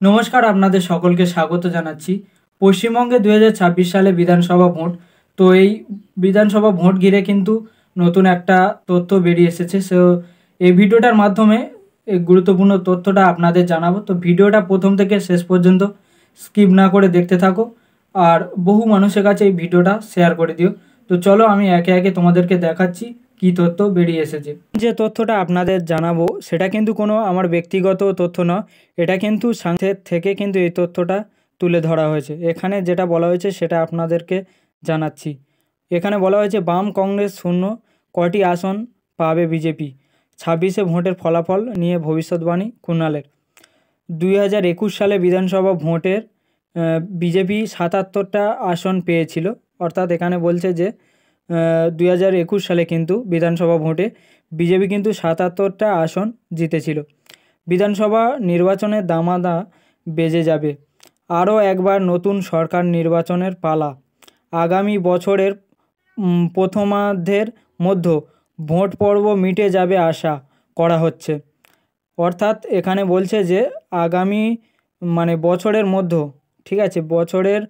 নমস্কার, আপনাদের সকলকে স্বাগত জানাচ্ছি। পশ্চিমবঙ্গে 2026 সালে বিধানসভা ভোট। তো এই বিধানসভা ভোট ঘিরে কিন্তু নতুন একটা তথ্য বেরিয়ে এসেছে। এই ভিডিওটার মাধ্যমে এই গুরুত্বপূর্ণ তথ্যটা আপনাদের জানাবো। তো ভিডিওটা প্রথম থেকে শেষ পর্যন্ত স্কিপ না করে দেখতে থাকো, আর বহু মানুষের কাছে এই ভিডিওটা শেয়ার করে দিও। তো চলো আমি একে একে তোমাদেরকে দেখাচ্ছি কি তথ্য বেরিয়ে এসেছে। যে তথ্যটা আপনাদের জানাবো সেটা কিন্তু কোনো আমার ব্যক্তিগত তথ্য নয়, এটা কিন্তু সংসদ থেকে কিন্তু এই তথ্যটা তুলে ধরা হয়েছে। এখানে যেটা বলা হয়েছে সেটা আপনাদেরকে জানাচ্ছি। এখানে বলা হয়েছে বাম কংগ্রেস শূন্য, কটি আসন পাবে বিজেপি, 26শে ভোটের ফলাফল নিয়ে ভবিষ্যৎবাণী কুণালের। 2021 সালে বিধানসভা ভোটের বিজেপি 77টা আসন পেয়েছিল। অর্থাৎ এখানে বলছে যে 2021 সালে কিন্তু বিধানসভা ভোটে বিজেপি কিন্তু 77টা আসন জিতেছিল। বিধানসভা নির্বাচনের দামাদা বেজে যাবে, আরও একবার নতুন সরকার নির্বাচনের পালা। আগামী বছরের প্রথমার্ধের মধ্যে ভোট পর্ব মিটে যাবে আশা করা হচ্ছে। অর্থাৎ এখানে বলছে যে আগামী বছরের মধ্যে, ঠিক আছে, বছরের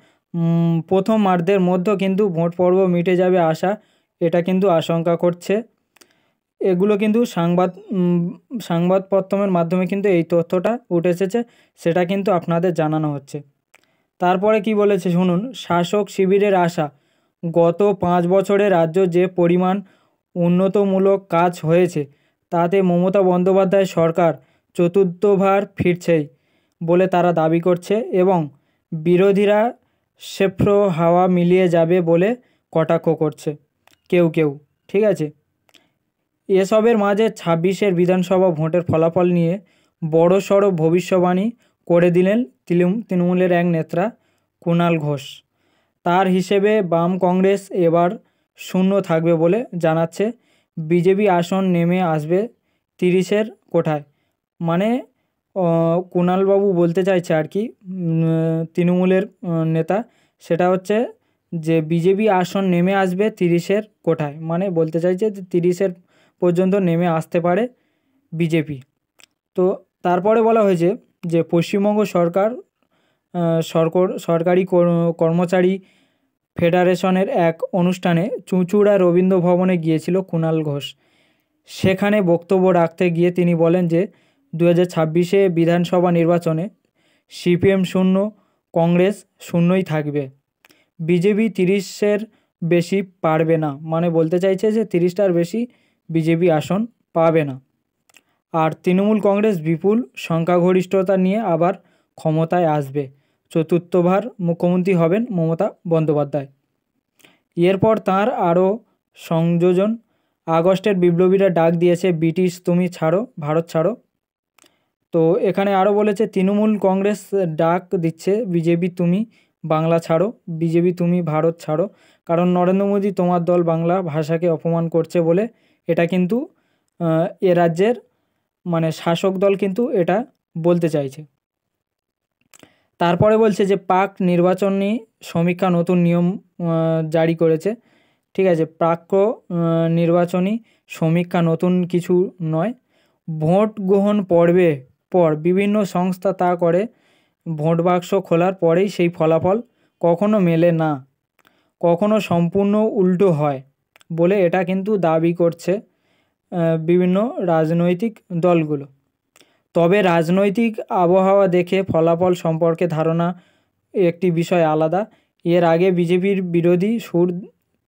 প্রথমার্ধের মধ্যে কিন্তু ভোট পর্ব মিটে যাবে আশা, এটা কিন্তু আশঙ্কা করছে। এগুলো কিন্তু সংবাদপত্রের মাধ্যমে কিন্তু এই তথ্যটা উঠে এসেছে, সেটা কিন্তু আপনাদের জানানো হচ্ছে। তারপরে কি বলেছে শুনুন। শাসক শিবিরের আশা, গত 5 বছরে রাজ্য যে পরিমাণ উন্নতমূলক কাজ হয়েছে তাতে মমতা বন্দ্যোপাধ্যায় সরকার চতুর্থবার ফিরছেই বলে তারা দাবি করছে, এবং বিরোধীরা সেফ্র হাওয়া মিলিয়ে যাবে বলে কটাক্ষ করছে কেউ, ঠিক আছে। এসবের মাঝে 26-এর বিধানসভা ভোটের ফলাফল নিয়ে বড়সড় ভবিষ্যবাণী করে দিলেন তৃণমূলের এক নেতা কুণাল ঘোষ। তার হিসেবে বাম কংগ্রেস এবার শূন্য থাকবে বলে জানাচ্ছে। বিজেপি আসন নেমে আসবে 30-এর কোঠায়। কুণালবাবু বলতে চাইছে আর কি, তৃণমূলের নেতা, সেটা হচ্ছে যে বিজেপি আসন নেমে আসবে 30-এর কোঠায়, বলতে চাইছে যে 30-এর পর্যন্ত নেমে আসতে পারে বিজেপি। তো তারপরে বলা হয়েছে যে পশ্চিমবঙ্গ সরকারি কর্মচারী ফেডারেশনের এক অনুষ্ঠানে চুঁচুড়া রবীন্দ্র ভবনে গিয়েছিল কুণাল ঘোষ। সেখানে বক্তব্য রাখতে গিয়ে তিনি বলেন যে 2026-এ বিধানসভা নির্বাচনে সিপিএম শূন্য, কংগ্রেস শূন্যই থাকবে। বিজেপি 30-এর বেশি পারবে না, বলতে চাইছে যে 30টার বেশি বিজেপি আসন পাবে না। আর তৃণমূল কংগ্রেস বিপুল সংখ্যাগরিষ্ঠতা নিয়ে আবার ক্ষমতায় আসবে। চতুর্থবার মুখ্যমন্ত্রী হবেন মমতা বন্দ্যোপাধ্যায়। এরপর তাঁর আরও সংযোজন, আগস্টের বিপ্লবীরা ডাক দিয়েছে ব্রিটিশ তুমি ছাড়ো, ভারত ছাড়ো। তো এখানে আরও বলেছে তৃণমূল কংগ্রেস ডাক দিচ্ছে বিজেপি তুমি বাংলা ছাড়ো, বিজেপি তুমি ভারত ছাড়ো, কারণ নরেন্দ্র মোদী তোমার দল বাংলা ভাষাকে অপমান করছে বলে এটা কিন্তু এ রাজ্যের শাসক দল কিন্তু এটা বলতে চাইছে। তারপরে বলছে যে পাক নির্বাচনী সমীক্ষা নতুন নিয়ম জারি করেছে, ঠিক আছে। নির্বাচনী সমীক্ষা নতুন কিছু নয়। ভোট গ্রহণ পর্বে পর বিভিন্ন সংস্থা তা করে, ভোট বাক্স খোলার পরেই সেই ফলাফল কখনো মেলে না, কখনো সম্পূর্ণ উল্টো হয় বলে এটা কিন্তু দাবি করছে বিভিন্ন রাজনৈতিক দলগুলো। তবে রাজনৈতিক আবহাওয়া দেখে ফলাফল সম্পর্কে ধারণা একটি বিষয় আলাদা। এর আগে বিজেপির বিরোধী সুর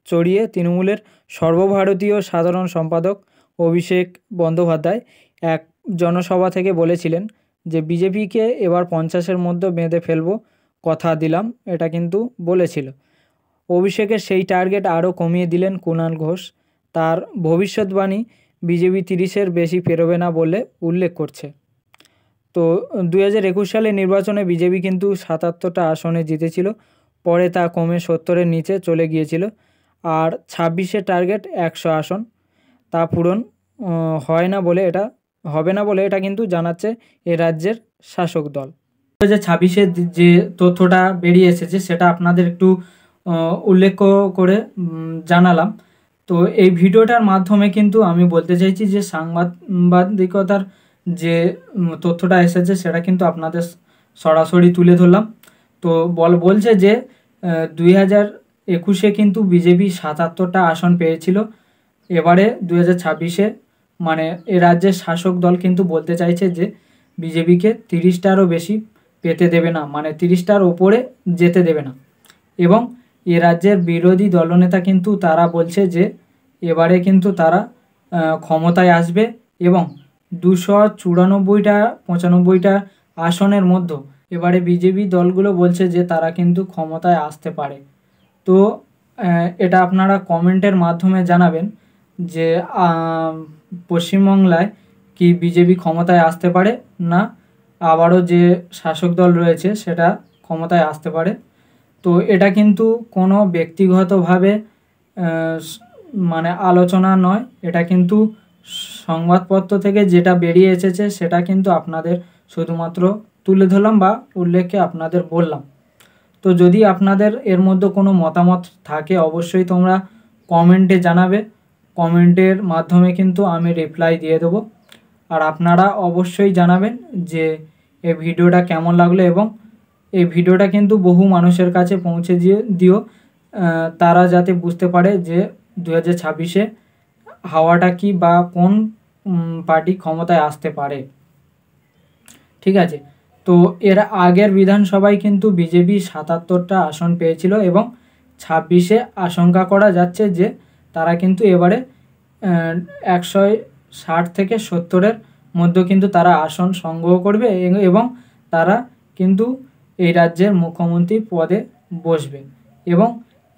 চড়িয়ে তৃণমূলের সর্বভারতীয় সাধারণ সম্পাদক অভিষেক বন্দ্যোপাধ্যায় এক জনসভা থেকে বলেছিলেন যে বিজেপিকে এবার 50-এর মধ্যে বেঁধে ফেলবো, কথা দিলাম, এটা কিন্তু বলেছিল। অভিষেকের সেই টার্গেট আরও কমিয়ে দিলেন কুণাল ঘোষ। তার ভবিষ্যৎবাণী বিজেপি 30-এর বেশি পেরোবে না বলে উল্লেখ করছে। তো 2021 সালে নির্বাচনে বিজেপি কিন্তু 77টা আসনে জিতেছিল, পরে তা কমে 70-এর নিচে চলে গিয়েছিল। আর 26-এর টার্গেট 100 আসন, তা পূরণ হবে না বলে এটা কিন্তু জানাচ্ছে এ রাজ্যের শাসক দল। 2026-এ যে তথ্যটা বেরিয়ে এসেছে সেটা আপনাদের একটু উল্লেখ করে জানালাম। তো এই ভিডিওটার মাধ্যমে কিন্তু আমি বলতে চাইছি যে সাংবাদিকতার যে তথ্যটা এসেছে সেটা কিন্তু আপনাদের সরাসরি তুলে ধরলাম। তো বলছে যে 2021-এ কিন্তু বিজেপি 77টা আসন পেয়েছিল, এবারে 2026-এ মানে এ রাজ্যের শাসক দল কিন্তু বলতে চাইছে যে বিজেপিকে 30টারও বেশি পেতে দেবে না, মানে 30টার ওপরে যেতে দেবে না। এবং এ রাজ্যের বিরোধী দলনেতা কিন্তু তারা বলছে যে এবারে কিন্তু তারা ক্ষমতায় আসবে এবং 294-95টা আসনের মধ্যে এবারে বিজেপি দলগুলো বলছে যে তারা কিন্তু ক্ষমতায় আসতে পারে। তো এটা আপনারা কমেন্টের মাধ্যমে জানাবেন যে পশ্চিমবাংলায় কি বিজেপি ক্ষমতায় আসতে পারে না আবারও যে শাসক দল রয়েছে সেটা ক্ষমতায় আসতে পারে। তো এটা কিন্তু কোনো ব্যক্তিগতভাবে মানে আলোচনা নয়, এটা কিন্তু সংবাদপত্র থেকে যেটা বেরিয়ে এসেছে সেটা কিন্তু আপনাদের শুধুমাত্র তুলে ধরলাম বা উল্লেখে আপনাদের বললাম। তো যদি আপনাদের এর মধ্যে কোনো মতামত থাকে অবশ্যই তোমরা কমেন্টে জানাবে, কমেন্টের মাধ্যমে কিন্তু আমি রিপ্লাই দিয়ে দেবো। আর আপনারা অবশ্যই জানাবেন যে এই ভিডিওটা কেমন লাগলো এবং এই ভিডিওটা কিন্তু বহু মানুষের কাছে পৌঁছে দিও, তারা যাতে বুঝতে পারে যে 2026-এ হাওয়াটা কি বা কোন পার্টি ক্ষমতায় আসতে পারে। ঠিক আছে, তো এর আগের বিধানসভায় কিন্তু বিজেপি 77টা আসন পেয়েছিল এবং 26-এ আশঙ্কা করা যাচ্ছে যে তারা কিন্তু এবারে 160 থেকে 70-এর মধ্যে কিন্তু তারা আসন সংগ্রহ করবে এবং তারা কিন্তু এই রাজ্যের মুখ্যমন্ত্রী পদে বসবে। এবং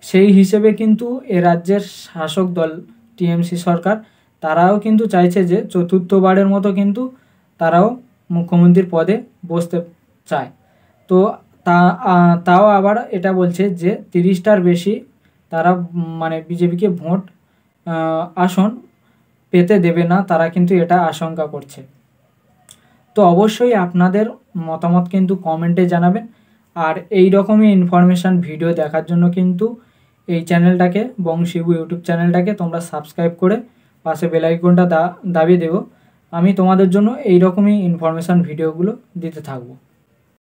সেই হিসেবে কিন্তু এ রাজ্যের শাসক দল টিএমসি সরকার তারাও কিন্তু চাইছে যে চতুর্থবারের মতো কিন্তু তারাও মুখ্যমন্ত্রীর পদে বসতে চায়। তো তাও আবার এটা বলছে যে 30টার বেশি তারা মানে বিজেপিকে ভোট আসন পেতে দেবে না, তারা কিন্তু এটা আশঙ্কা করছে। তো অবশ্যই আপনাদের মতামত কিন্তু কমেন্টে জানাবেন। আর এই রকমই ইনফরমেশান ভিডিও দেখার জন্য কিন্তু এই চ্যানেলটাকে বংশীবু ইউটিউব চ্যানেলটাকে তোমরা সাবস্ক্রাইব করে পাশে বেল আইকনটা দাবিয়ে দেবো। আমি তোমাদের জন্য এই রকমই ইনফরমেশান ভিডিওগুলো দিতে থাকবো।